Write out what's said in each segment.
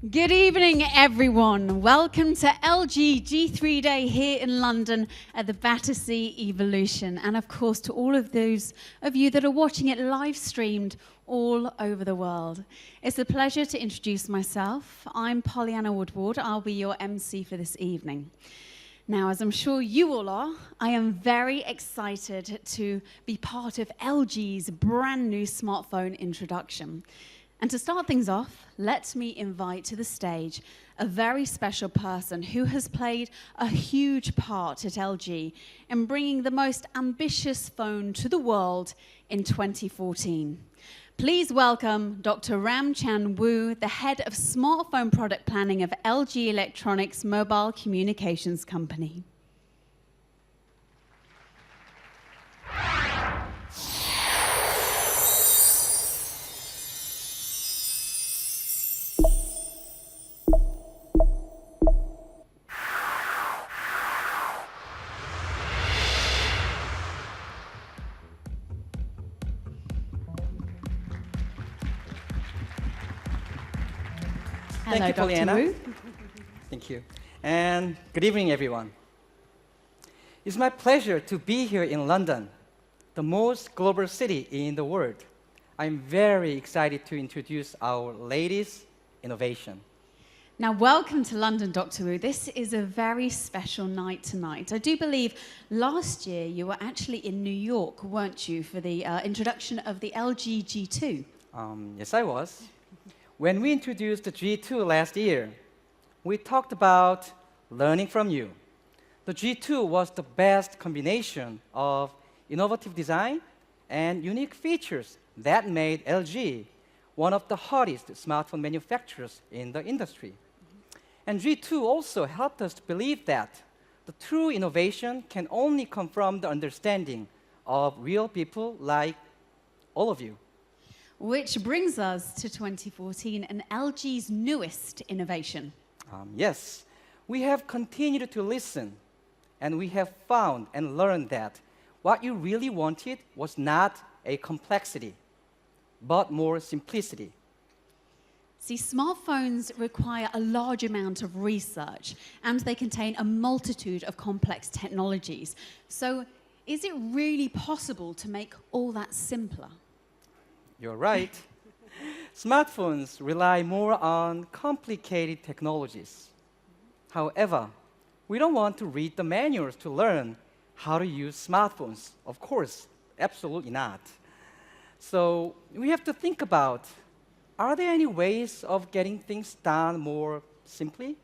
Good evening, everyone. Welcome to LG G3 Day here in London at the Battersea Evolution. And of course, to all of those of you that are watching it live streamed all over the world. It's a pleasure to introduce myself. I'm Pollyanna Woodward. I'll be your MC for this evening. Now, as I'm sure you all are, I am very excited to be part of LG's brand new smartphone introduction. And to start things off, let me invite to the stage a very special person who has played a huge part at LG in bringing the most ambitious phone to the world in 2014. Please welcome Dr. Ram Chan Woo, the head of smartphone product planning of LG Electronics Mobile Communications Company. Thank you, Dr. Pollyanna. Woo. Thank you. And good evening, everyone. It's my pleasure to be here in London, the most global city in the world. I'm very excited to introduce our latest innovation. Now, welcome to London, Dr. Woo. This is a very special night tonight. I do believe last year you were actually in New York, weren't you, for the introduction of the LG G2? Yes, I was. When we introduced the G2 last year, we talked about learning from you. The G2 was the best combination of innovative design and unique features that made LG one of the hottest smartphone manufacturers in the industry. And G2 also helped us to believe that the true innovation can only come from the understanding of real people like all of you. Which brings us to 2014 and LG's newest innovation. Yes, we have continued to listen, and we have found and learned that what you really wanted was not a complexity, but more simplicity. See, smartphones require a large amount of research, and they contain a multitude of complex technologies. So, is it really possible to make all that simpler? You're right. Smartphones rely more on complicated technologies. However, we don't want to read the manuals to learn how to use smartphones. Of course, absolutely not. So we have to think about, are there any ways of getting things done more simply?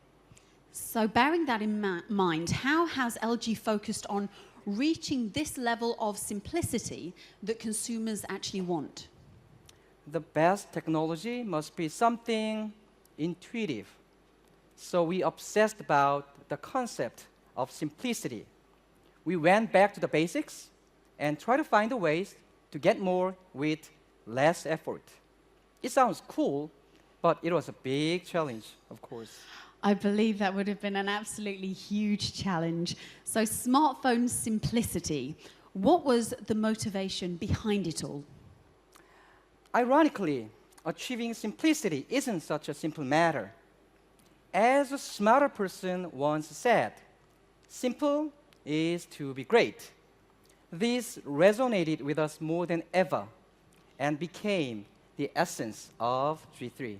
So bearing that in mind, how has LG focused on reaching this level of simplicity that consumers actually want? The best technology must be something intuitive. So we obsessed about the concept of simplicity. We went back to the basics and tried to find ways to get more with less effort. It sounds cool, but it was a big challenge, of course. I believe that would have been an absolutely huge challenge. So smartphone simplicity, what was the motivation behind it all? Ironically, achieving simplicity isn't such a simple matter. As a smarter person once said, simple is to be great. This resonated with us more than ever and became the essence of G3.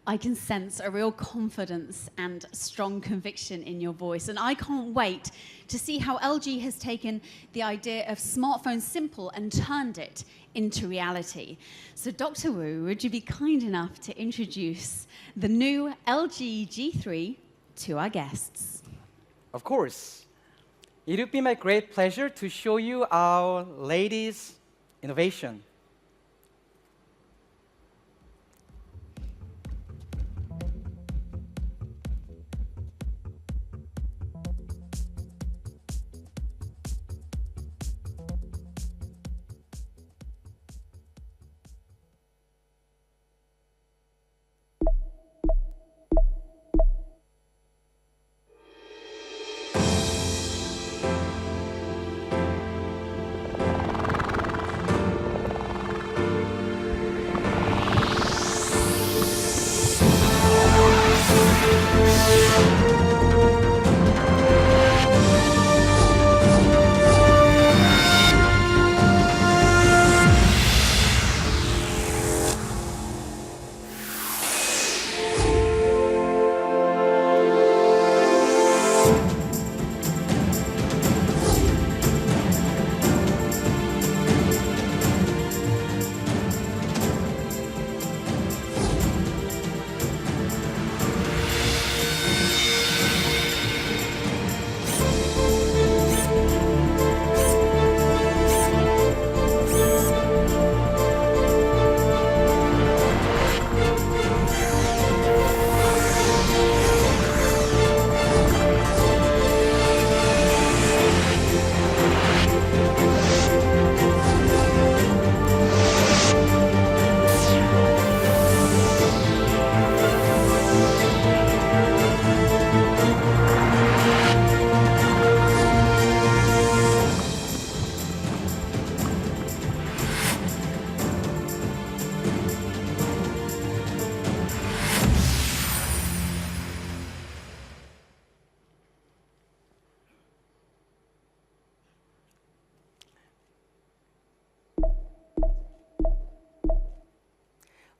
I can sense a real confidence and strong conviction in your voice, and I can't wait to see how LG has taken the idea of smartphone simple and turned it into reality. So Dr. Woo, would you be kind enough to introduce the new LG G3 to our guests? Of course. It would be my great pleasure to show you our latest innovation.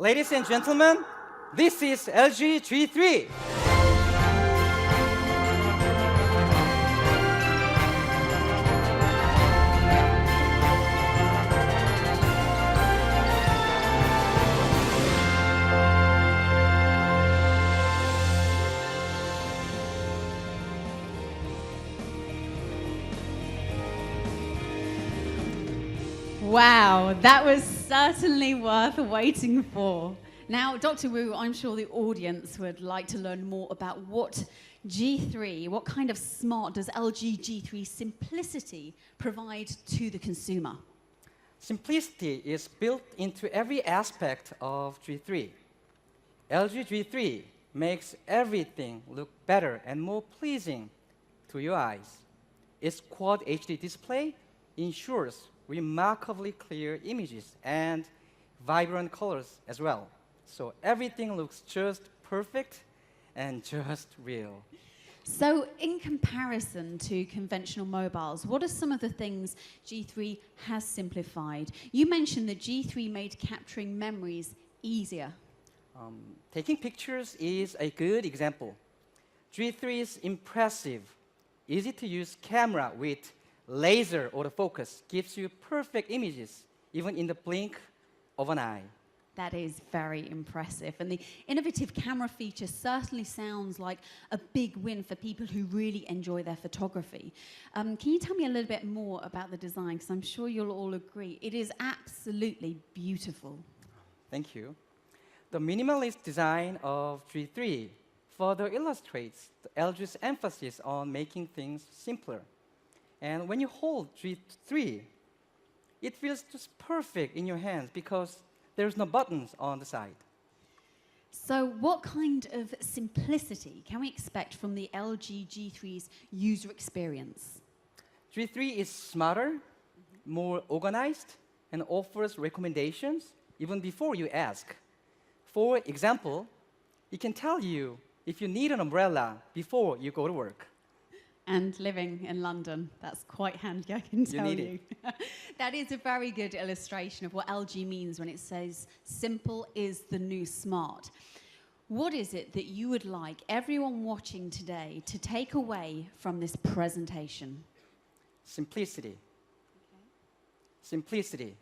Ladies and gentlemen, this is LG G3. Wow, that was certainly worth waiting for. Now, Dr. Wu, I'm sure the audience would like to learn more about what kind of smart does LG G3 Simplicity provide to the consumer? Simplicity is built into every aspect of G3. LG G3 makes everything look better and more pleasing to your eyes. Its Quad HD display ensures remarkably clear images and vibrant colors as well. So everything looks just perfect and just real. So in comparison to conventional mobiles, what are some of the things G3 has simplified? You mentioned that G3 made capturing memories easier. Taking pictures is a good example. G3's impressive, easy-to-use camera with laser autofocus gives you perfect images, even in the blink of an eye. That is very impressive. And the innovative camera feature certainly sounds like a big win for people who really enjoy their photography. Can you tell me a little bit more about the design? Because I'm sure you'll all agree. It is absolutely beautiful. Thank you. The minimalist design of G3 further illustrates LG's emphasis on making things simpler. And when you hold G3, it feels just perfect in your hands because there's no buttons on the side. So what kind of simplicity can we expect from the LG G3's user experience? G3 is smarter, more organized, and offers recommendations even before you ask. For example, it can tell you if you need an umbrella before you go to work. And living in London, that's quite handy, I can tell you. Need it. That is a very good illustration of what LG means when it says simple is the new smart. What is it that you would like everyone watching today to take away from this presentation? Simplicity. Okay. Simplicity.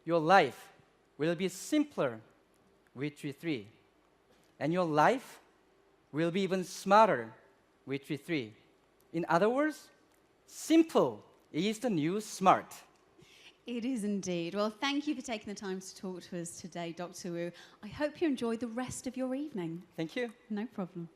Your life will be simpler with G3. And your life will be even smarter with G3. In other words, simple is the new smart. It is indeed. Well, thank you for taking the time to talk to us today, Dr. Wu. I hope you enjoy the rest of your evening. Thank you. No problem.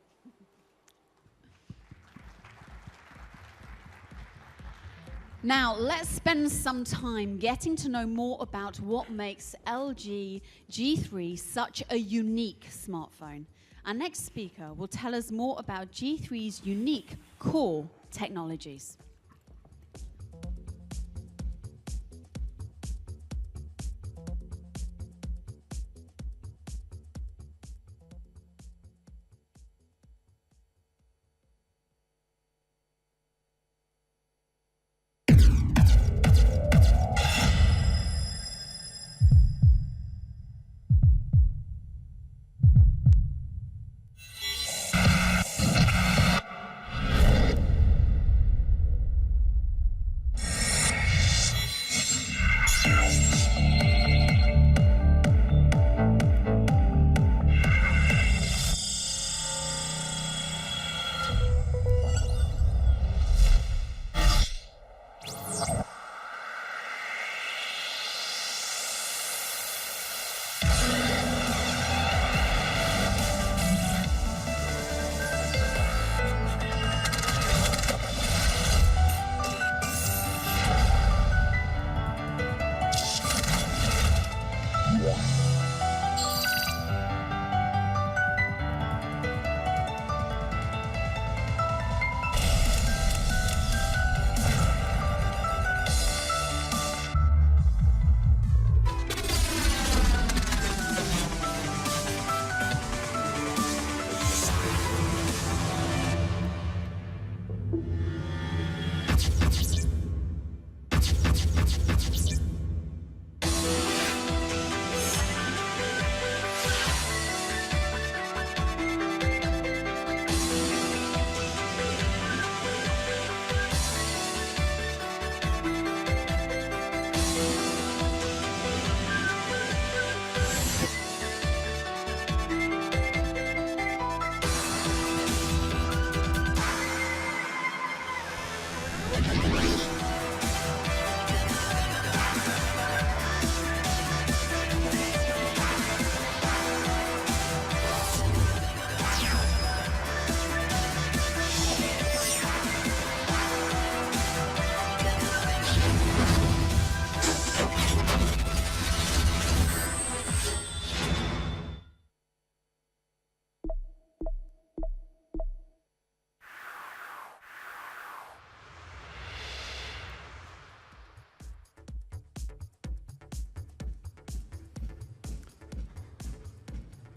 Now, let's spend some time getting to know more about what makes LG G3 such a unique smartphone. Our next speaker will tell us more about G3's unique core technologies.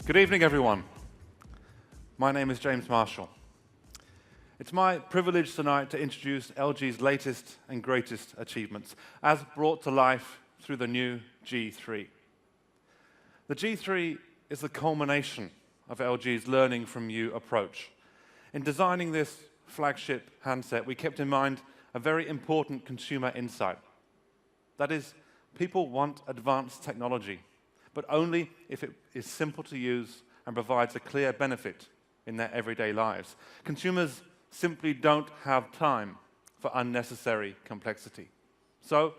Good evening, everyone. My name is James Marshall. It's my privilege tonight to introduce LG's latest and greatest achievements, as brought to life through the new G3. The G3 is the culmination of LG's learning from you approach. In designing this flagship handset, we kept in mind a very important consumer insight. That is, people want advanced technology, but only if it is simple to use and provides a clear benefit in their everyday lives. Consumers simply don't have time for unnecessary complexity. So,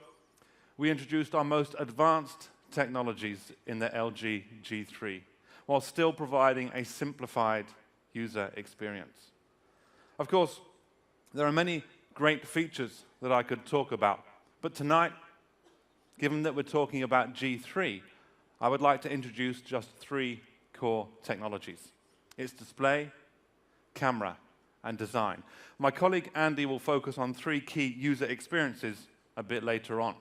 we introduced our most advanced technologies in the LG G3, while still providing a simplified user experience. Of course, there are many great features that I could talk about, but tonight, given that we're talking about G3, I would like to introduce just 3 core technologies. It's display, camera, and design. My colleague Andy will focus on 3 key user experiences a bit later on.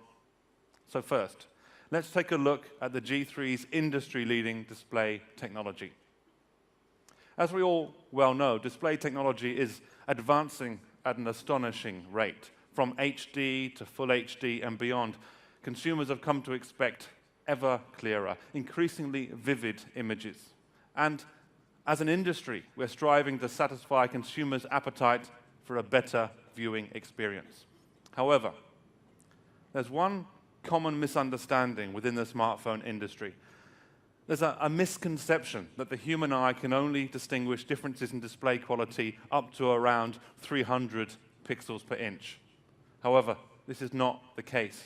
So first, let's take a look at the G3's industry-leading display technology. As we all well know, display technology is advancing at an astonishing rate. From HD to full HD and beyond, consumers have come to expect ever clearer, increasingly vivid images. And as an industry, we're striving to satisfy consumers' appetite for a better viewing experience. However, there's one common misunderstanding within the smartphone industry. There's a misconception that the human eye can only distinguish differences in display quality up to around 300 pixels per inch. However, this is not the case.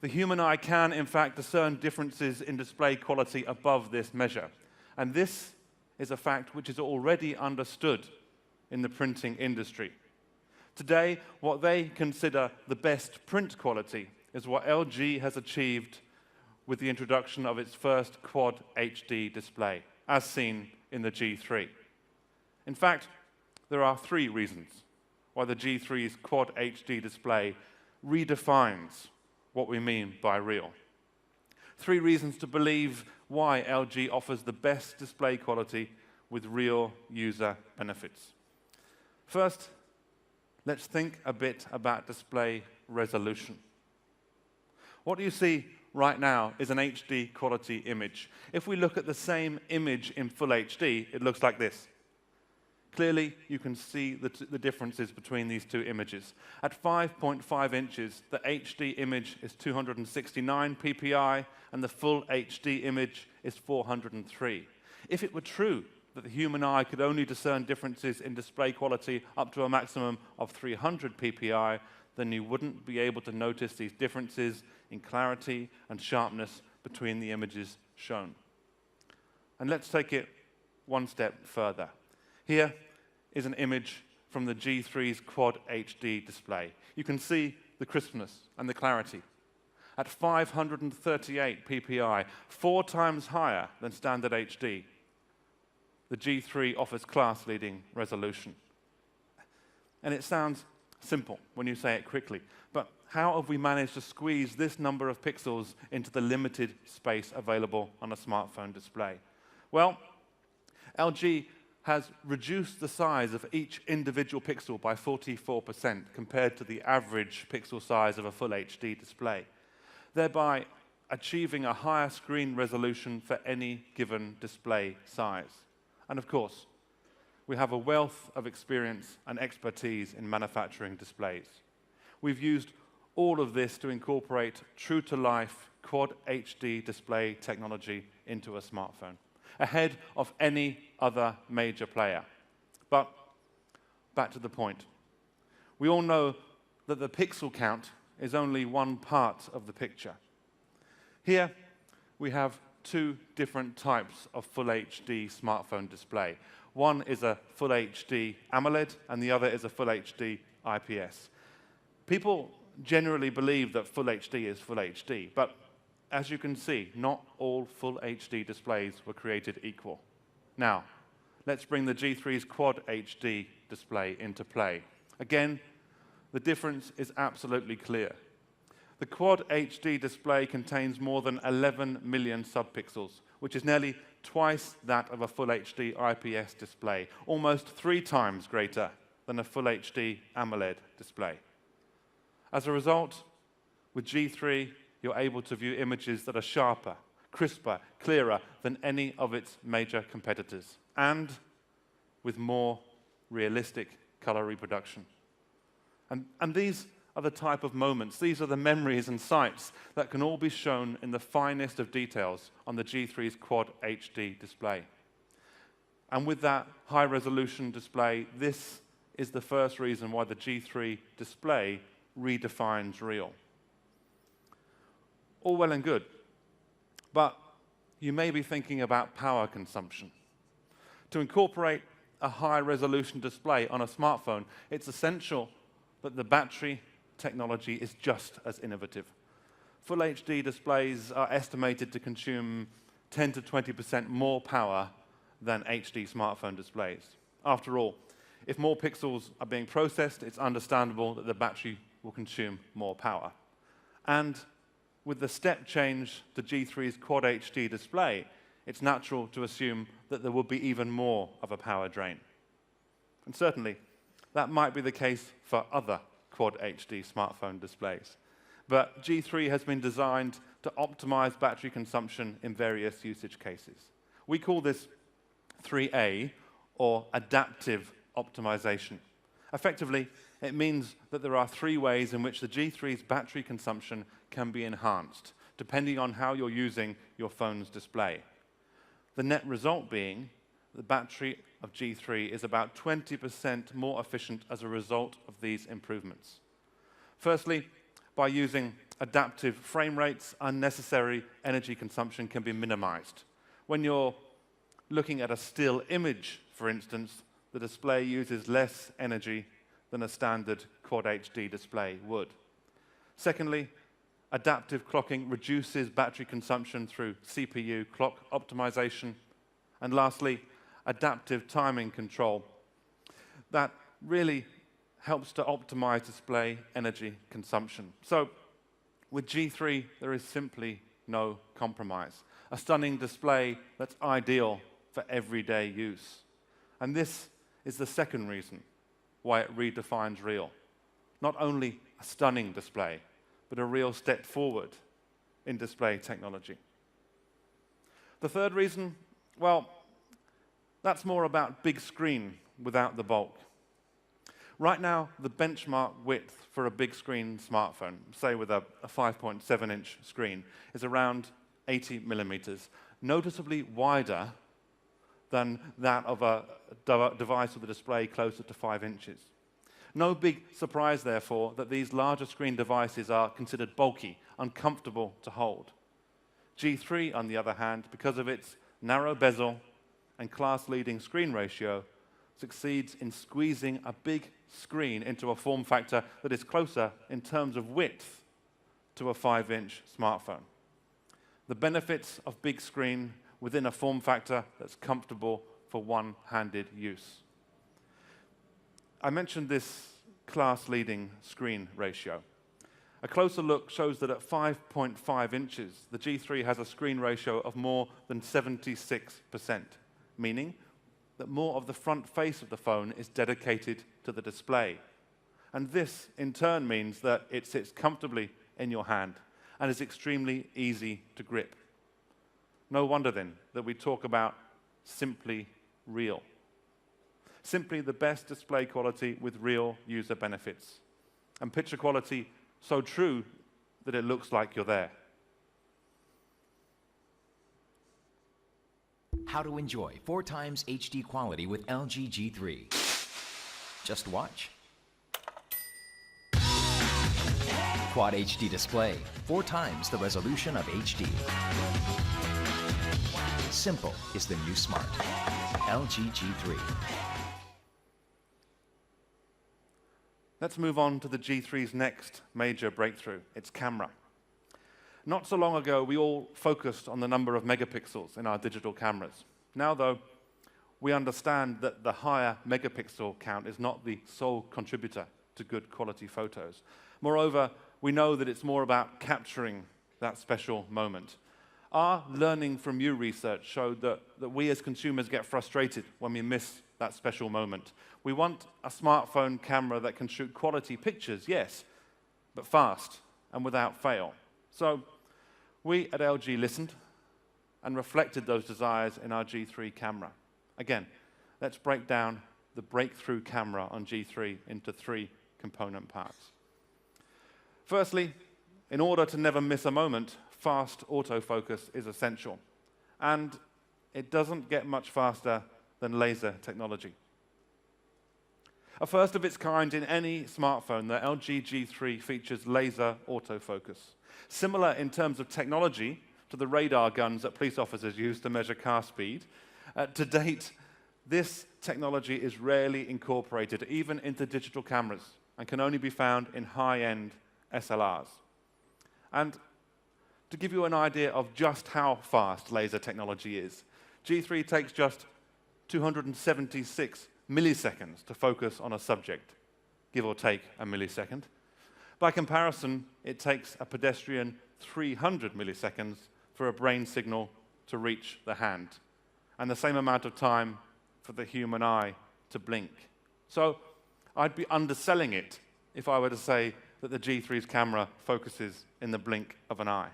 The human eye can, in fact, discern differences in display quality above this measure. And this is a fact which is already understood in the printing industry. Today, what they consider the best print quality is what LG has achieved with the introduction of its first Quad HD display, as seen in the G3. In fact, there are 3 reasons why the G3's Quad HD display redefines what we mean by real. 3 reasons to believe why LG offers the best display quality with real user benefits. First, let's think a bit about display resolution. What you see right now is an HD quality image. If we look at the same image in full HD, it looks like this. Clearly, you can see the differences between these 2 images. At 5.5 inches, the HD image is 269 ppi, and the full HD image is 403. If it were true that the human eye could only discern differences in display quality up to a maximum of 300 ppi, then you wouldn't be able to notice these differences in clarity and sharpness between the images shown. And let's take it one step further. Here is an image from the G3's Quad HD display. You can see the crispness and the clarity. At 538 ppi, 4 times higher than standard HD, the G3 offers class-leading resolution. And it sounds simple when you say it quickly, but how have we managed to squeeze this number of pixels into the limited space available on a smartphone display? Well, LG has reduced the size of each individual pixel by 44% compared to the average pixel size of a full HD display, thereby achieving a higher screen resolution for any given display size. And of course, we have a wealth of experience and expertise in manufacturing displays. We've used all of this to incorporate true-to-life Quad HD display technology into a smartphone, ahead of any other major player. But back to the point. We all know that the pixel count is only one part of the picture. Here we have 2 different types of full HD smartphone display. One is a full HD AMOLED and the other is a full HD IPS. People generally believe that full HD is full HD, but as you can see, not all full HD displays were created equal. Now, let's bring the G3's Quad HD display into play. Again, the difference is absolutely clear. The Quad HD display contains more than 11 million subpixels, which is nearly twice that of a Full HD IPS display, almost 3 times greater than a Full HD AMOLED display. As a result, with G3, you're able to view images that are sharper, crisper, clearer than any of its major competitors, and with more realistic color reproduction. And these are the type of moments, these are the memories and sights that can all be shown in the finest of details on the G3's Quad HD display. And with that high-resolution display, this is the first reason why the G3 display redefines real. All well and good, but you may be thinking about power consumption. To incorporate a high-resolution display on a smartphone, it's essential that the battery technology is just as innovative. Full HD displays are estimated to consume 10 to 20% more power than HD smartphone displays. After all, if more pixels are being processed, it's understandable that the battery will consume more power. And with the step change to G3's Quad HD display, it's natural to assume that there will be even more of a power drain. And certainly, that might be the case for other Quad HD smartphone displays. But G3 has been designed to optimize battery consumption in various usage cases. We call this 3A, or adaptive optimization. Effectively, it means that there are 3 ways in which the G3's battery consumption can be enhanced, depending on how you're using your phone's display. The net result being the battery of G3 is about 20% more efficient as a result of these improvements. Firstly, by using adaptive frame rates, unnecessary energy consumption can be minimized. When you're looking at a still image, for instance, the display uses less energy than a standard Quad HD display would. Secondly, adaptive clocking reduces battery consumption through CPU clock optimization. And lastly, adaptive timing control. That really helps to optimize display energy consumption. So with G3, there is simply no compromise. A stunning display that's ideal for everyday use. And this is the second reason why it redefines real. Not only a stunning display, but a real step forward in display technology. The third reason, well, that's more about big screen without the bulk. Right now, the benchmark width for a big screen smartphone, say with a 5.7-inch screen, is around 80 millimeters, noticeably wider than that of a device with a display closer to 5 inches. No big surprise, therefore, that these larger screen devices are considered bulky, uncomfortable to hold. G3, on the other hand, because of its narrow bezel and class-leading screen ratio, succeeds in squeezing a big screen into a form factor that is closer in terms of width to a 5-inch smartphone. The benefits of big screen within a form factor that's comfortable for one-handed use. I mentioned this class-leading screen ratio. A closer look shows that at 5.5 inches, the G3 has a screen ratio of more than 76%, meaning that more of the front face of the phone is dedicated to the display. And this, in turn, means that it sits comfortably in your hand and is extremely easy to grip. No wonder, then, that we talk about simply real. Simply the best display quality with real user benefits. And picture quality so true that it looks like you're there. How to enjoy 4 times HD quality with LG G3. Just watch. Quad HD display, 4 times the resolution of HD. Simple is the new smart. LG G3. Let's move on to the G3's next major breakthrough, its camera. Not so long ago, we all focused on the number of megapixels in our digital cameras. Now, though, we understand that the higher megapixel count is not the sole contributor to good quality photos. Moreover, we know that it's more about capturing that special moment. Our learning from you research showed that we as consumers get frustrated when we miss that special moment. We want a smartphone camera that can shoot quality pictures, yes, but fast and without fail. So we at LG listened and reflected those desires in our G3 camera. Again, let's break down the breakthrough camera on G3 into 3 component parts. Firstly, in order to never miss a moment, fast autofocus is essential. And it doesn't get much faster than laser technology. A first of its kind in any smartphone, the LG G3 features laser autofocus. Similar in terms of technology to the radar guns that police officers use to measure car speed, to date, this technology is rarely incorporated even into digital cameras and can only be found in high-end SLRs. And to give you an idea of just how fast laser technology is, G3 takes just 276 milliseconds to focus on a subject, give or take a millisecond. By comparison, it takes a pedestrian 300 milliseconds for a brain signal to reach the hand, and the same amount of time for the human eye to blink. So I'd be underselling it if I were to say that the G3's camera focuses in the blink of an eye.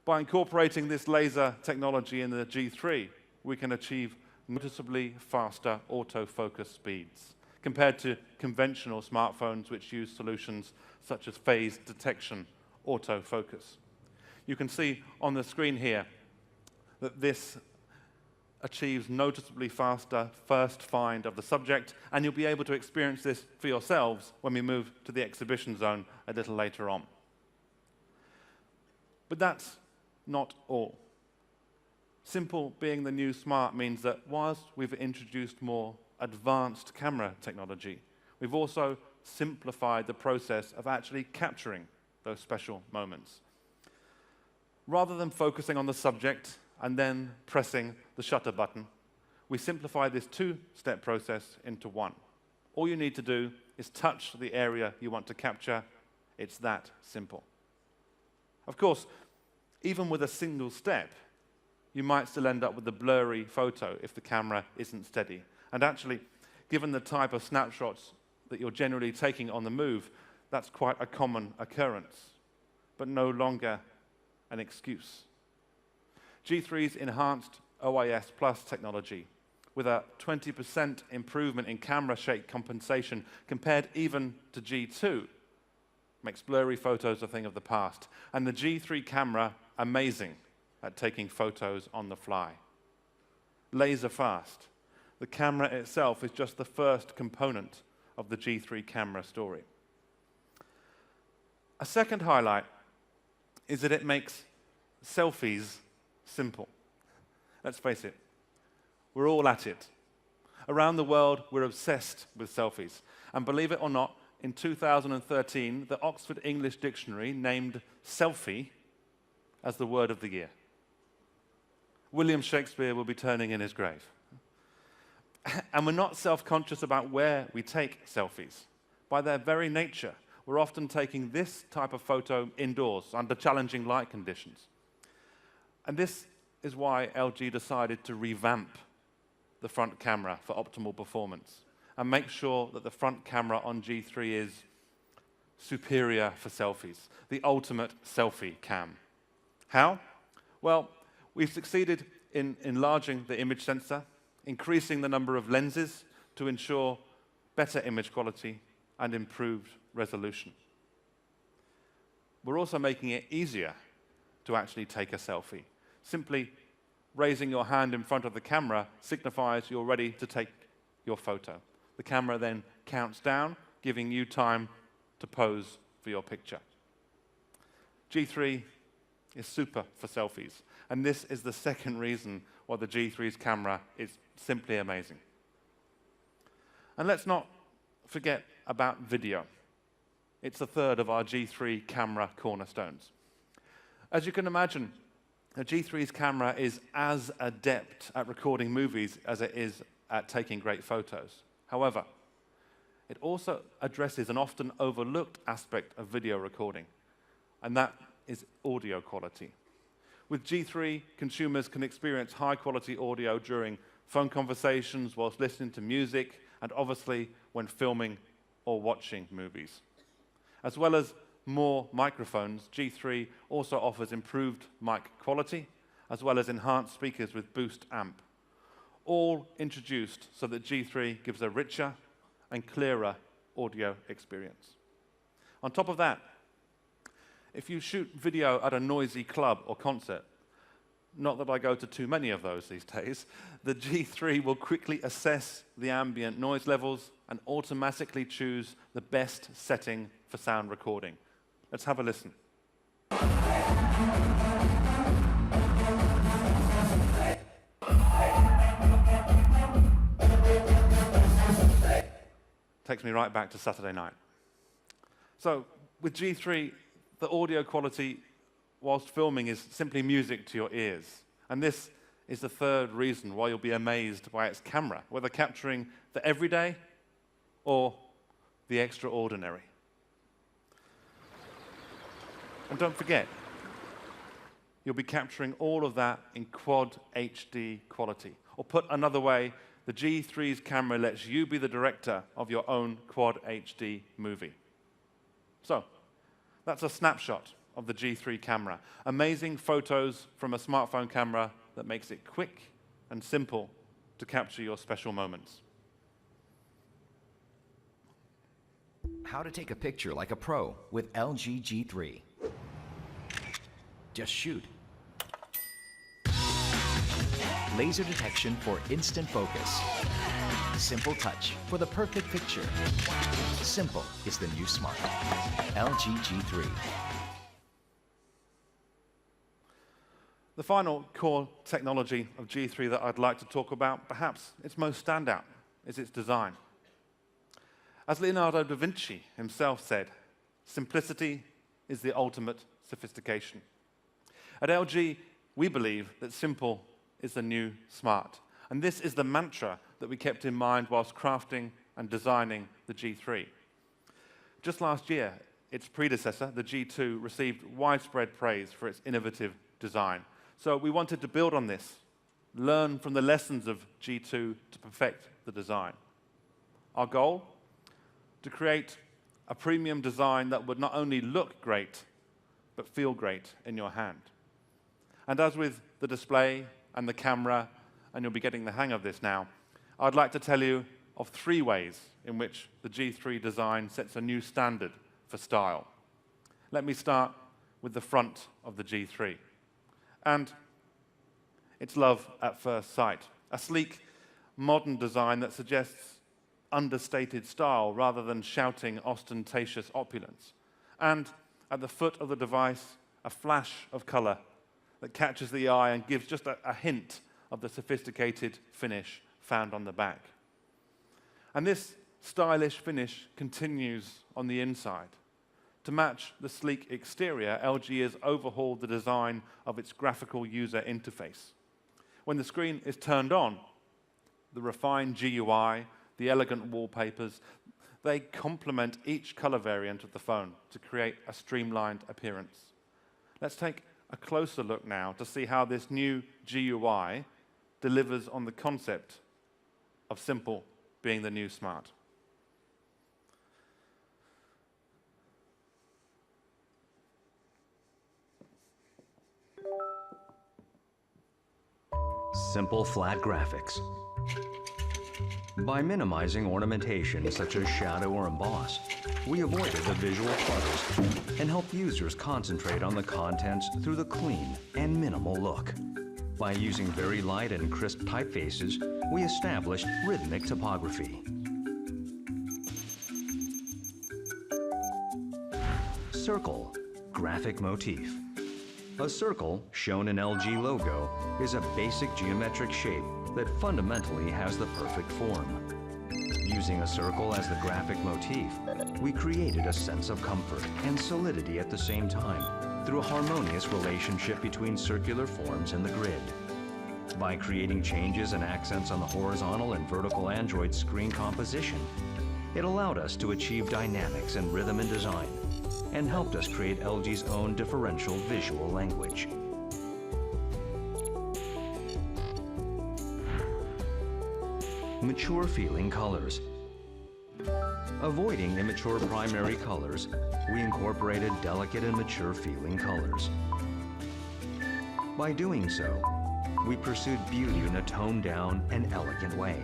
By incorporating this laser technology in the G3, we can achieve noticeably faster autofocus speeds compared to conventional smartphones which use solutions such as phase detection autofocus. You can see on the screen here that this achieves noticeably faster first find of the subject, and you'll be able to experience this for yourselves when we move to the exhibition zone a little later on. But that's not all. Simple being the new smart means that whilst we've introduced more advanced camera technology, we've also simplified the process of actually capturing those special moments. Rather than focusing on the subject and then pressing the shutter button, we simplify this 2-step process into one. All you need to do is touch the area you want to capture. It's that simple. Of course, even with a single step, you might still end up with a blurry photo if the camera isn't steady. And actually, given the type of snapshots that you're generally taking on the move, that's quite a common occurrence, but no longer an excuse. G3's enhanced OIS Plus technology, with a 20% improvement in camera shake compensation compared even to G2, makes blurry photos a thing of the past. And the G3 camera, amazing at taking photos on the fly. Laser fast. The camera itself is just the first component of the G3 camera story. A second highlight is that it makes selfies simple. Let's face it, we're all at it. Around the world, we're obsessed with selfies. And believe it or not, in 2013, the Oxford English Dictionary named selfie as the word of the year. William Shakespeare will be turning in his grave. And we're not self-conscious about where we take selfies. By their very nature, we're often taking this type of photo indoors under challenging light conditions. And this is why LG decided to revamp the front camera for optimal performance and make sure that the front camera on G3 is superior for selfies, the ultimate selfie cam. How? Well, we've succeeded in enlarging the image sensor, increasing the number of lenses to ensure better image quality and improved resolution. We're also making it easier to actually take a selfie. Simply raising your hand in front of the camera signifies you're ready to take your photo. The camera then counts down, giving you time to pose for your picture. G3 is super for selfies, and this is the second reason why the G3's camera is simply amazing. And let's not forget about video. It's a third of our G3 camera cornerstones. As you can imagine, the G3's camera is as adept at recording movies as it is at taking great photos. However, it also addresses an often overlooked aspect of video recording, and that is audio quality. With G3, consumers can experience high-quality audio during phone conversations, whilst listening to music, and obviously when filming or watching movies. As well as more microphones, G3 also offers improved mic quality, as well as enhanced speakers with boost amp, all introduced so that G3 gives a richer and clearer audio experience. On top of that, if you shoot video at a noisy club or concert, not that I go to too many of those these days, the G3 will quickly assess the ambient noise levels and automatically choose the best setting for sound recording. Let's have a listen. Takes me right back to Saturday night. So with G3, the audio quality whilst filming is simply music to your ears. And this is the third reason why you'll be amazed by its camera, whether capturing the everyday or the extraordinary. And don't forget, you'll be capturing all of that in Quad HD quality. Or put another way, the G3's camera lets you be the director of your own Quad HD movie. So, that's a snapshot of the G3 camera. Amazing photos from a smartphone camera that makes it quick and simple to capture your special moments. How to take a picture like a pro with LG G3. Just shoot. Laser detection for instant focus. Simple touch for the perfect picture. Simple is the new smart. LG G3. The final core technology of G3 that I'd like to talk about, perhaps its most standout, is its design. As Leonardo da Vinci himself said, simplicity is the ultimate sophistication. At LG, we believe that simple is the new smart. And this is the mantra that we kept in mind whilst crafting and designing the G3. Just last year, its predecessor, the G2, received widespread praise for its innovative design. So we wanted to build on this, learn from the lessons of G2 to perfect the design. Our goal? To create a premium design that would not only look great, but feel great in your hand. And as with the display and the camera, and you'll be getting the hang of this now, I'd like to tell you of 3 ways in which the G3 design sets a new standard for style. Let me start with the front of the G3. And it's love at first sight. A sleek, modern design that suggests understated style rather than shouting ostentatious opulence. And at the foot of the device, a flash of color that catches the eye and gives just a hint of the sophisticated finish found on the back. And this stylish finish continues on the inside. To match the sleek exterior, LG has overhauled the design of its graphical user interface. When the screen is turned on, the refined GUI, the elegant wallpapers, they complement each color variant of the phone to create a streamlined appearance. Let's take a closer look now to see how this new GUI delivers on the concept of simple being the new smart. Simple flat graphics. By minimizing ornamentation such as shadow or emboss, we avoided the visual clutters and helped users concentrate on the contents through the clean and minimal look. By using very light and crisp typefaces, we established rhythmic typography. Circle, graphic motif. A circle, shown in LG logo, is a basic geometric shape that fundamentally has the perfect form. Using a circle as the graphic motif, we created a sense of comfort and solidity at the same time through a harmonious relationship between circular forms and the grid. By creating changes and accents on the horizontal and vertical Android screen composition, it allowed us to achieve dynamics and rhythm in design and helped us create LG's own differential visual language. mature feeling colors. Avoiding immature primary colors, we incorporated delicate and mature feeling colors. By doing so, we pursued beauty in a toned down and elegant way.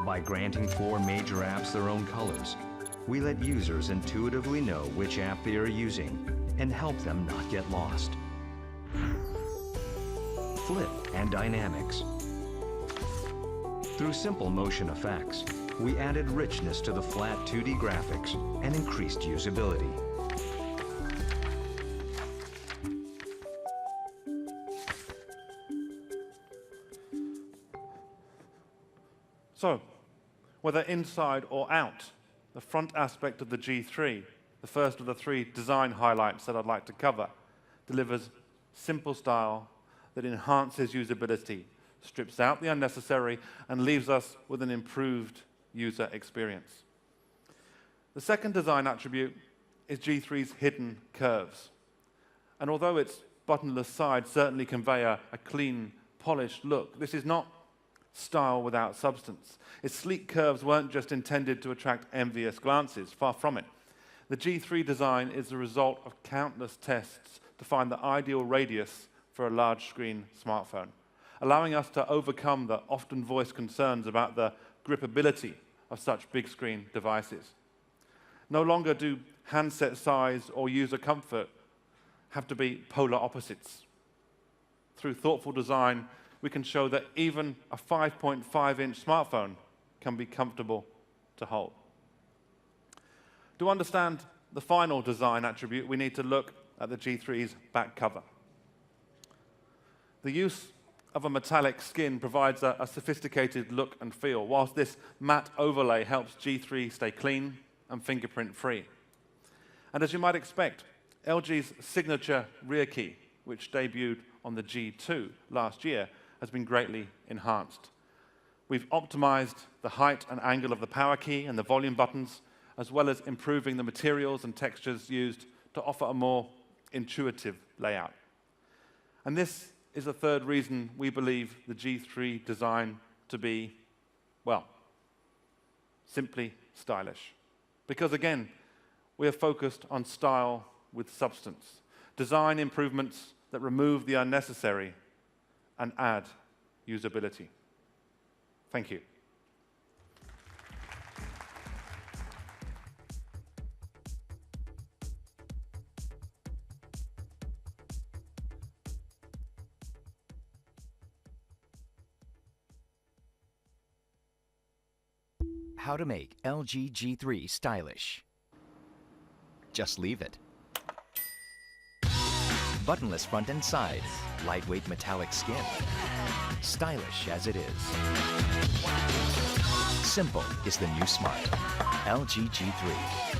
By granting 4 major apps their own colors, we let users intuitively know which app they are using and help them not get lost. Flip and dynamics. Through simple motion effects, we added richness to the flat 2D graphics and increased usability. So, whether inside or out, the front aspect of the G3, the first of the 3 design highlights that I'd like to cover, delivers simple style that enhances usability, strips out the unnecessary, and leaves us with an improved user experience. The second design attribute is G3's hidden curves. And although its buttonless sides certainly convey a clean, polished look, this is not style without substance. Its sleek curves weren't just intended to attract envious glances, far from it. The G3 design is the result of countless tests to find the ideal radius for a large screen smartphone, allowing us to overcome the often voiced concerns about the gripability of such big screen devices. No longer do handset size or user comfort have to be polar opposites. Through thoughtful design, we can show that even a 5.5-inch smartphone can be comfortable to hold. To understand the final design attribute, we need to look at the G3's back cover. The use of a metallic skin provides a sophisticated look and feel, whilst this matte overlay helps G3 stay clean and fingerprint-free. And as you might expect, LG's signature rear key, which debuted on the G2 last year, has been greatly enhanced. We've optimized the height and angle of the power key and the volume buttons, as well as improving the materials and textures used to offer a more intuitive layout. And this is the third reason we believe the G3 design to be, well, simply stylish. Because again, we are focused on style with substance, design improvements that remove the unnecessary and add usability. Thank you. How to make LG G3 stylish. Just leave it. Buttonless front and side, lightweight metallic skin. Stylish as it is. Simple is the new smart. LG G3.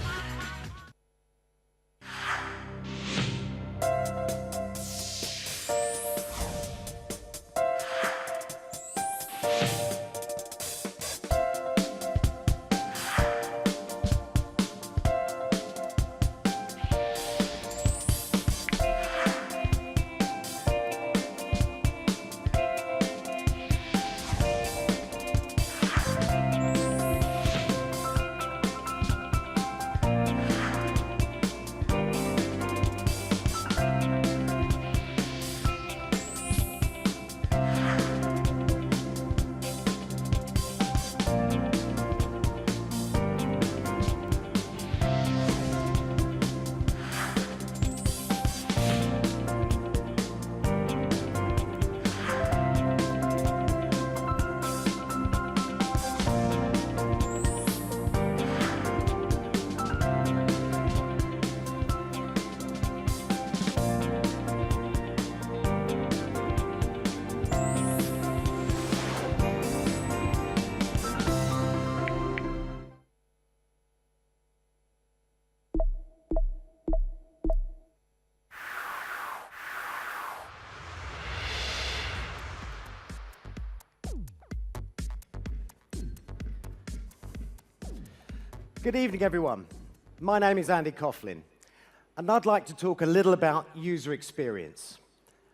Good evening, everyone. My name is Andy Coughlin, and I'd like to talk a little about user experience,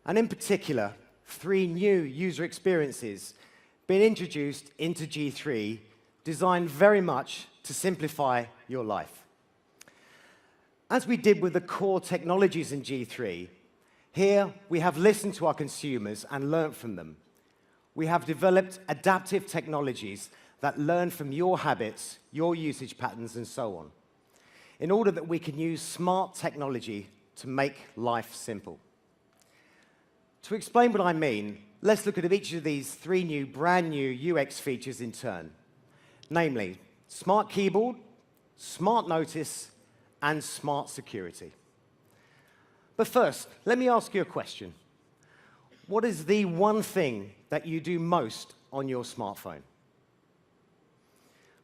and in particular, 3 new user experiences been introduced into G3, designed very much to simplify your life. As we did with the core technologies in G3, here we have listened to our consumers and learned from them. We have developed adaptive technologies that learn from your habits, your usage patterns, and so on, in order that we can use smart technology to make life simple. To explain what I mean, let's look at each of these three brand new UX features in turn, namely Smart Keyboard, Smart Notice, and Smart Security. But first, let me ask you a question. What is the one thing that you do most on your smartphone?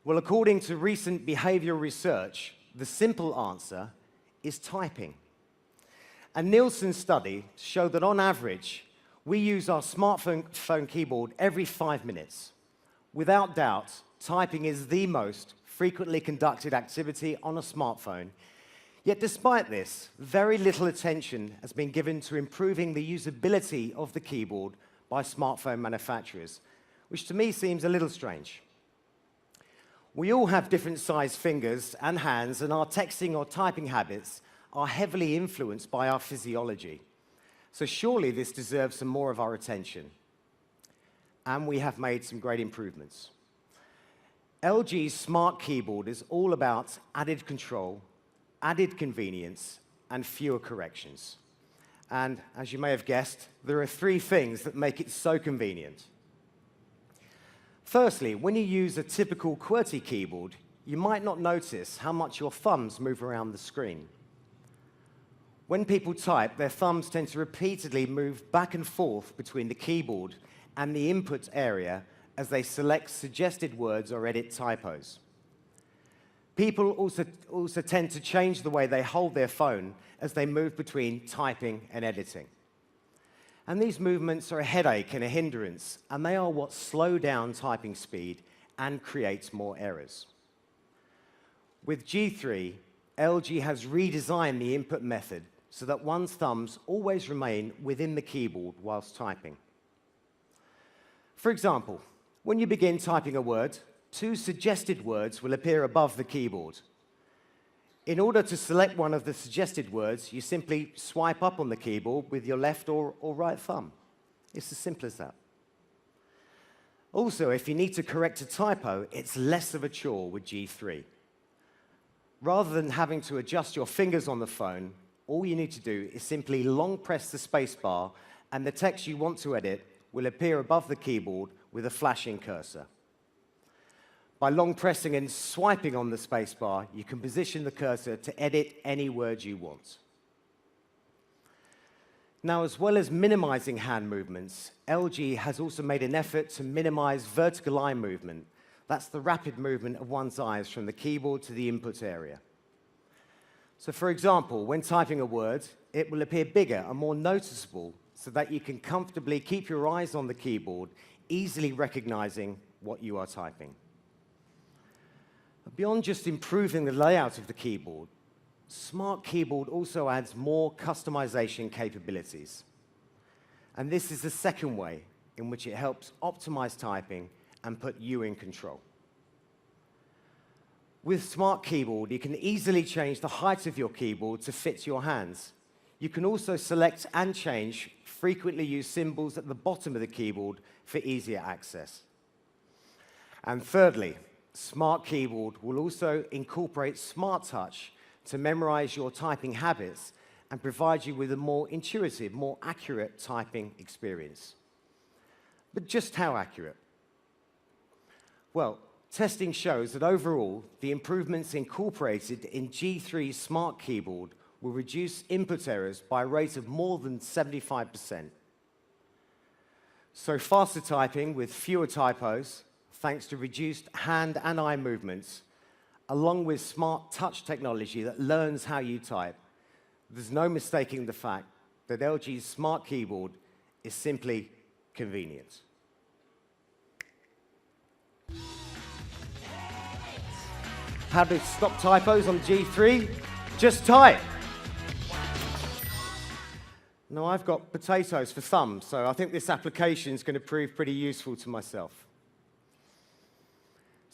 Well, according to recent behavioral research, the simple answer is typing. A Nielsen study showed that on average, we use our smartphone keyboard every 5 minutes. Without doubt, typing is the most frequently conducted activity on a smartphone. Yet despite this, very little attention has been given to improving the usability of the keyboard by smartphone manufacturers, which to me seems a little strange. We all have different sized fingers and hands, and our texting or typing habits are heavily influenced by our physiology. So surely this deserves some more of our attention. And we have made some great improvements. LG's Smart Keyboard is all about added control, added convenience, and fewer corrections. And as you may have guessed, there are three things that make it so convenient. Firstly, when you use a typical QWERTY keyboard, you might not notice how much your thumbs move around the screen. When people type, their thumbs tend to repeatedly move back and forth between the keyboard and the input area as they select suggested words or edit typos. People also tend to change the way they hold their phone as they move between typing and editing. And these movements are a headache and a hindrance, and they are what slow down typing speed and creates more errors. With G3, LG has redesigned the input method so that one's thumbs always remain within the keyboard whilst typing. For example, when you begin typing a word, 2 suggested words will appear above the keyboard. In order to select one of the suggested words, you simply swipe up on the keyboard with your left or right thumb. It's as simple as that. Also, if you need to correct a typo, it's less of a chore with G3. Rather than having to adjust your fingers on the phone, all you need to do is simply long press the space bar, and the text you want to edit will appear above the keyboard with a flashing cursor. By long pressing and swiping on the spacebar, you can position the cursor to edit any word you want. Now, as well as minimizing hand movements, LG has also made an effort to minimize vertical eye movement. That's the rapid movement of one's eyes from the keyboard to the input area. So for example, when typing a word, it will appear bigger and more noticeable so that you can comfortably keep your eyes on the keyboard, easily recognizing what you are typing. Beyond just improving the layout of the keyboard, Smart Keyboard also adds more customization capabilities. And this is the second way in which it helps optimize typing and put you in control. With Smart Keyboard, you can easily change the height of your keyboard to fit your hands. You can also select and change frequently used symbols at the bottom of the keyboard for easier access. And thirdly, Smart Keyboard will also incorporate Smart Touch to memorize your typing habits and provide you with a more intuitive, more accurate typing experience. But just how accurate? Well, testing shows that overall, the improvements incorporated in G3's Smart Keyboard will reduce input errors by a rate of more than 75%. So faster typing with fewer typos, thanks to reduced hand and eye movements, along with Smart Touch technology that learns how you type, there's no mistaking the fact that LG's Smart Keyboard is simply convenient. How to stop typos on G3? Just type. Now, I've got potatoes for thumbs, so I think this application is going to prove pretty useful to myself.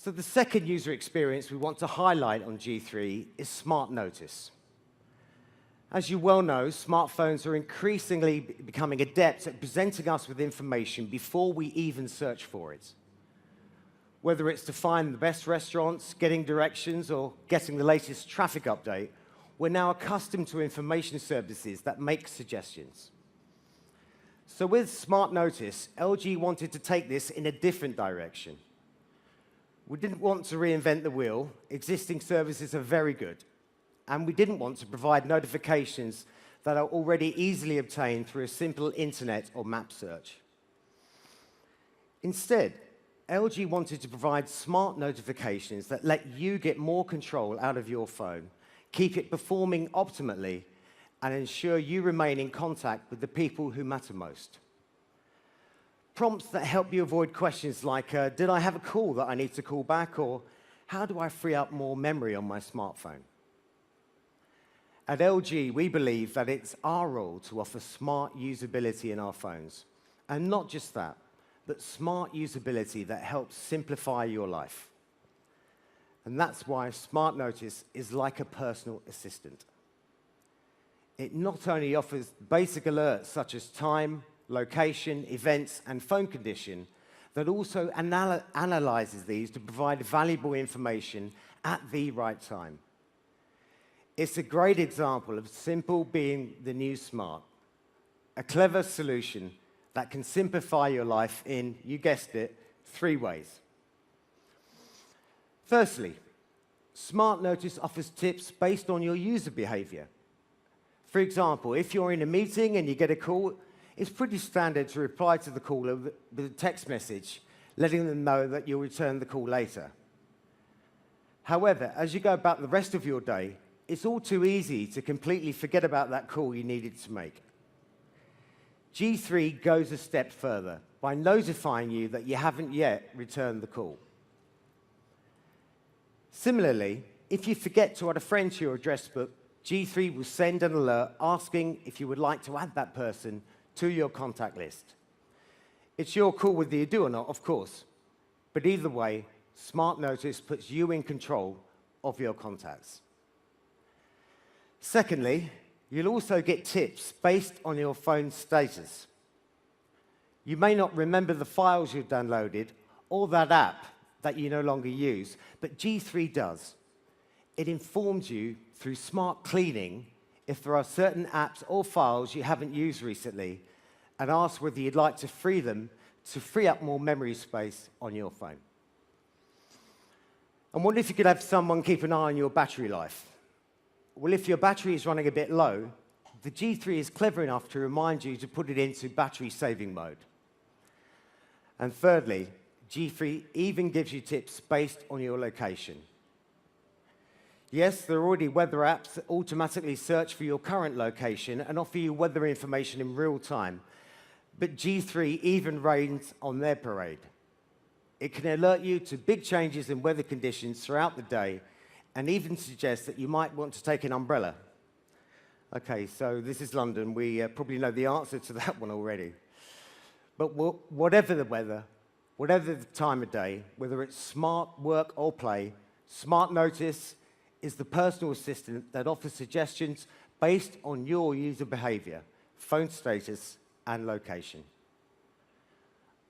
So the second user experience we want to highlight on G3 is Smart Notice. As you well know, smartphones are increasingly becoming adept at presenting us with information before we even search for it. Whether it's to find the best restaurants, getting directions, or getting the latest traffic update, we're now accustomed to information services that make suggestions. So with Smart Notice, LG wanted to take this in a different direction. We didn't want to reinvent the wheel. Existing services are very good. And we didn't want to provide notifications that are already easily obtained through a simple internet or map search. Instead, LG wanted to provide smart notifications that let you get more control out of your phone, keep it performing optimally, and ensure you remain in contact with the people who matter most. Prompts that help you avoid questions like, did I have a call that I need to call back? Or how do I free up more memory on my smartphone? At LG, we believe that it's our role to offer smart usability in our phones. And not just that, but smart usability that helps simplify your life. And that's why Smart Notice is like a personal assistant. It not only offers basic alerts such as time, location, events, and phone condition, but also analyzes these to provide valuable information at the right time. It's a great example of simple being the new smart, a clever solution that can simplify your life in, you guessed it, 3 ways. Firstly, Smart Notice offers tips based on your user behavior. For example, if you're in a meeting and you get a call, it's pretty standard to reply to the caller with a text message, letting them know that you'll return the call later. However, as you go about the rest of your day, it's all too easy to completely forget about that call you needed to make. G3 goes a step further by notifying you that you haven't yet returned the call. Similarly, if you forget to add a friend to your address book, G3 will send an alert asking if you would like to add that person to your contact list. It's your call whether you do or not, of course. But either way, Smart Notice puts you in control of your contacts. Secondly, you'll also get tips based on your phone's status. You may not remember the files you've downloaded or that app that you no longer use, but G3 does. It informs you through smart cleaning if there are certain apps or files you haven't used recently, and asks whether you'd like to free them to free up more memory space on your phone. And what if you could have someone keep an eye on your battery life? Well, if your battery is running a bit low, the G3 is clever enough to remind you to put it into battery saving mode. And thirdly, G3 even gives you tips based on your location. Yes, there are already weather apps that automatically search for your current location and offer you weather information in real time, but G3 even rains on their parade. It can alert you to big changes in weather conditions throughout the day and even suggest that you might want to take an umbrella. Okay, so this is London. We probably know the answer to that one already. But whatever the weather, whatever the time of day, whether it's smart work or play, Smart Notice is the personal assistant that offers suggestions based on your user behavior, phone status, and location.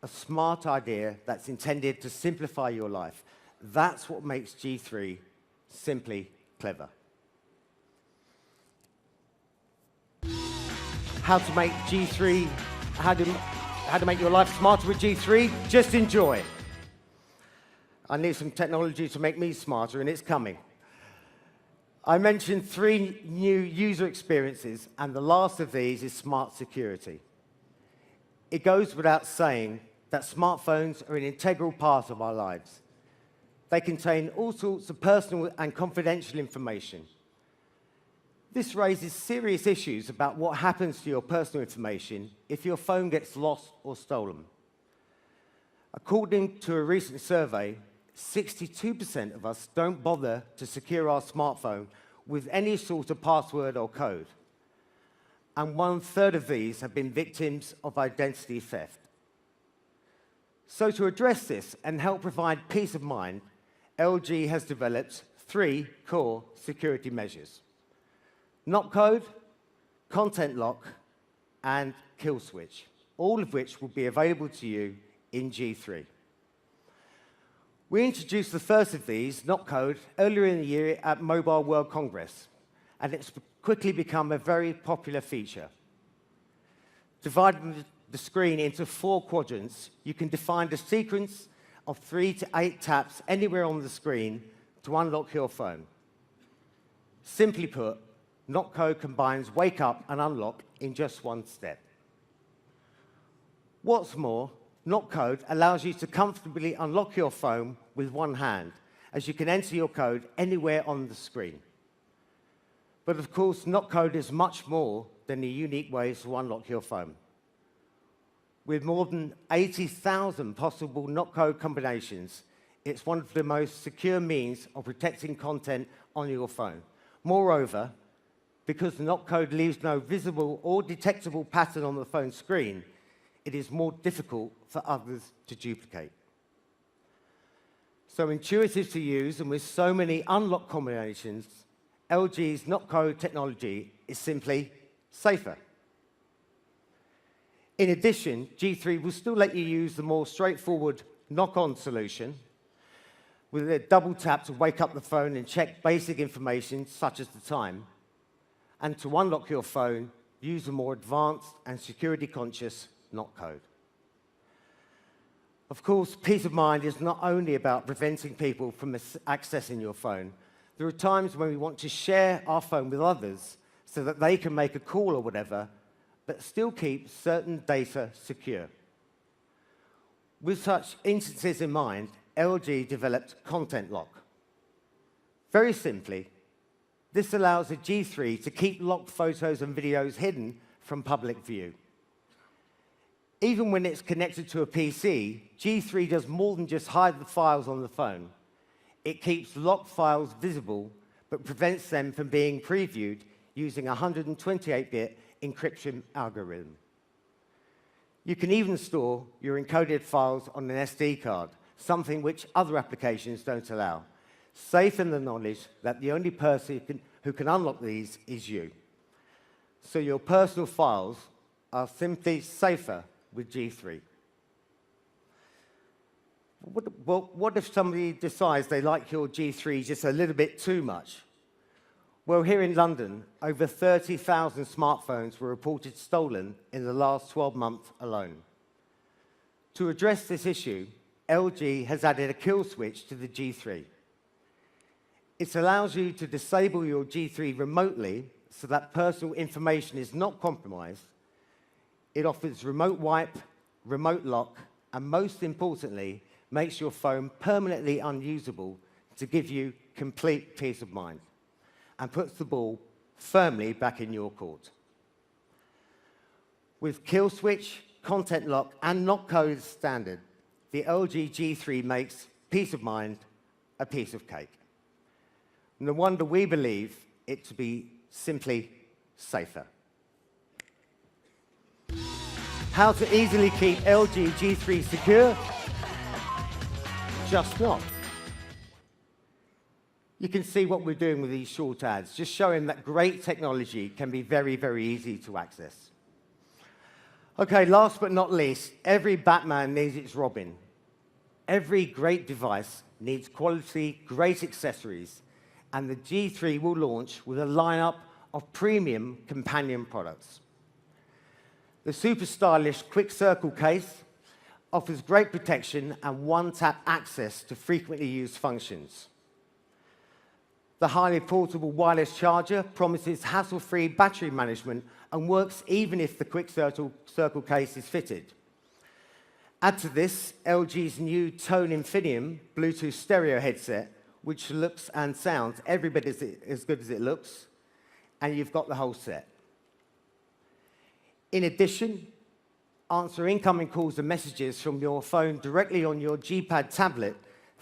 A smart idea that's intended to simplify your life. That's what makes G3 simply clever. How to make G3, how to make your life smarter with G3? Just enjoy. I need some technology to make me smarter, and it's coming. I mentioned 3 new user experiences, and the last of these is smart security. It goes without saying that smartphones are an integral part of our lives. They contain all sorts of personal and confidential information. This raises serious issues about what happens to your personal information if your phone gets lost or stolen. According to a recent survey, 62% of us don't bother to secure our smartphone with any sort of password or code. And 1/3 of these have been victims of identity theft. So to address this and help provide peace of mind, LG has developed 3 core security measures: knock code, content lock, and kill switch, all of which will be available to you in G3. We introduced the first of these, knock code, earlier in the year at Mobile World Congress, and it's quickly become a very popular feature. Dividing the screen into 4 quadrants, you can define a sequence of 3 to 8 taps anywhere on the screen to unlock your phone. Simply put, knock code combines wake up and unlock in just 1 step. What's more, knock code allows you to comfortably unlock your phone with 1 hand, as you can enter your code anywhere on the screen. But of course, knock code is much more than the unique ways to unlock your phone. With more than 80,000 possible knock code combinations, it's one of the most secure means of protecting content on your phone. Moreover, because the knock code leaves no visible or detectable pattern on the phone screen, it is more difficult for others to duplicate. So intuitive to use, and with so many unlock combinations, LG's knock code technology is simply safer. In addition, G3 will still let you use the more straightforward knock-on solution with a double tap to wake up the phone and check basic information such as the time, and to unlock your phone, use a more advanced and security-conscious knock code. Of course, peace of mind is not only about preventing people from accessing your phone. There are times when we want to share our phone with others so that they can make a call or whatever, but still keep certain data secure. With such instances in mind, LG developed Content Lock. Very simply, this allows the G3 to keep locked photos and videos hidden from public view. Even when it's connected to a PC, G3 does more than just hide the files on the phone. It keeps locked files visible, but prevents them from being previewed using a 128-bit encryption algorithm. You can even store your encoded files on an SD card, something which other applications don't allow, safe in the knowledge that the only person who can unlock these is you. So your personal files are simply safer with G3. Well, what if somebody decides they like your G3 just a little bit too much? Well, here in London, over 30,000 smartphones were reported stolen in the last 12 months alone. To address this issue, LG has added a kill switch to the G3. It allows you to disable your G3 remotely so that personal information is not compromised. It offers remote wipe, remote lock, and most importantly, makes your phone permanently unusable to give you complete peace of mind, and puts the ball firmly back in your court. With kill switch, content lock, and knock code standard, the LG G3 makes peace of mind a piece of cake. No wonder we believe it to be simply safer. How to easily keep LG G3 secure? Just not. You can see what we're doing with these short ads, just showing that great technology can be very, very easy to access. Okay, last but not least, every Batman needs its Robin. Every great device needs quality, great accessories, and the G3 will launch with a lineup of premium companion products. The super stylish Quick Circle case offers great protection and one-tap access to frequently used functions. The highly portable wireless charger promises hassle-free battery management and works even if the Quick Circle case is fitted. Add to this LG's new Tone Infinium Bluetooth stereo headset, which looks and sounds every bit as good as it looks, and you've got the whole set. In addition, answer incoming calls and messages from your phone directly on your G-Pad tablet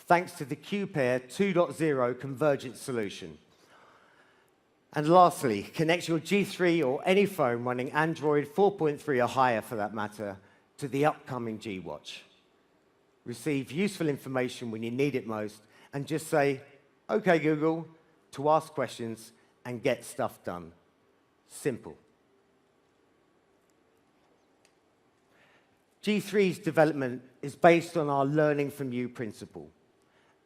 thanks to the Q-Pair 2.0 convergence solution. And lastly, connect your G3 or any phone running Android 4.3 or higher for that matter to the upcoming G Watch. Receive useful information when you need it most and just say, "OK, Google," to ask questions and get stuff done. Simple. G3's development is based on our learning from you principle,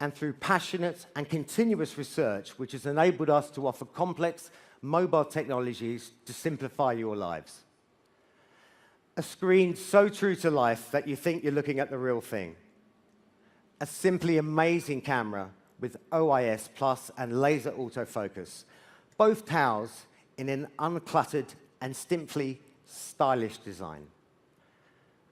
and through passionate and continuous research, which has enabled us to offer complex mobile technologies to simplify your lives. A screen so true to life that you think you're looking at the real thing. A simply amazing camera with OIS Plus and laser autofocus, both housed in an uncluttered and simply stylish design.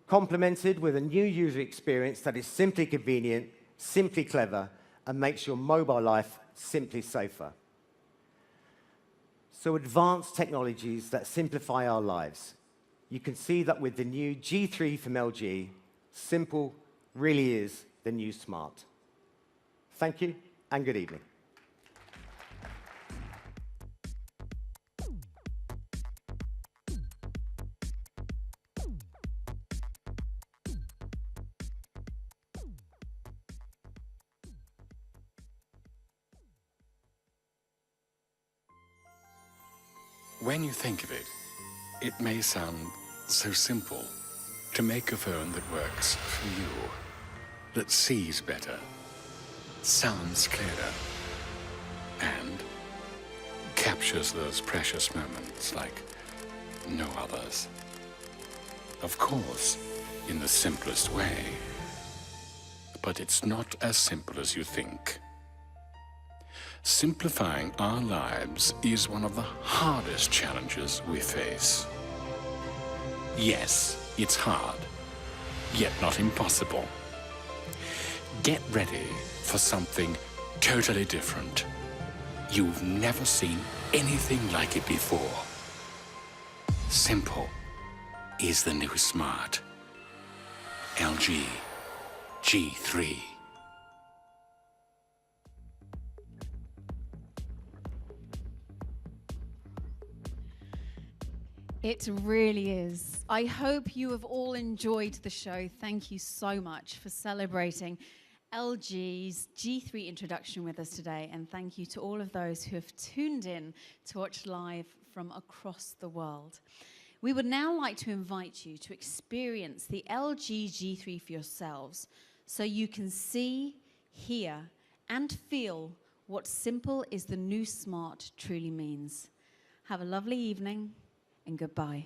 Complemented with a new user experience that is simply convenient, simply clever, and makes your mobile life simply safer. So advanced technologies that simplify our lives. You can see that with the new G3 from LG, simple really is the new smart. Thank you, and good evening. When you think of it, it may sound so simple to make a phone that works for you, that sees better, sounds clearer, and captures those precious moments like no others. Of course, in the simplest way, but it's not as simple as you think. Simplifying our lives is one of the hardest challenges we face. Yes, it's hard, yet not impossible. Get ready for something totally different. You've never seen anything like it before. Simple is the new smart. LG G3. It really is. I hope you have all enjoyed the show. Thank you so much for celebrating LG's G3 introduction with us today. And thank you to all of those who have tuned in to watch live from across the world. We would now like to invite you to experience the LG G3 for yourselves so you can see, hear, and feel what simple is the new smart truly means. Have a lovely evening. And goodbye.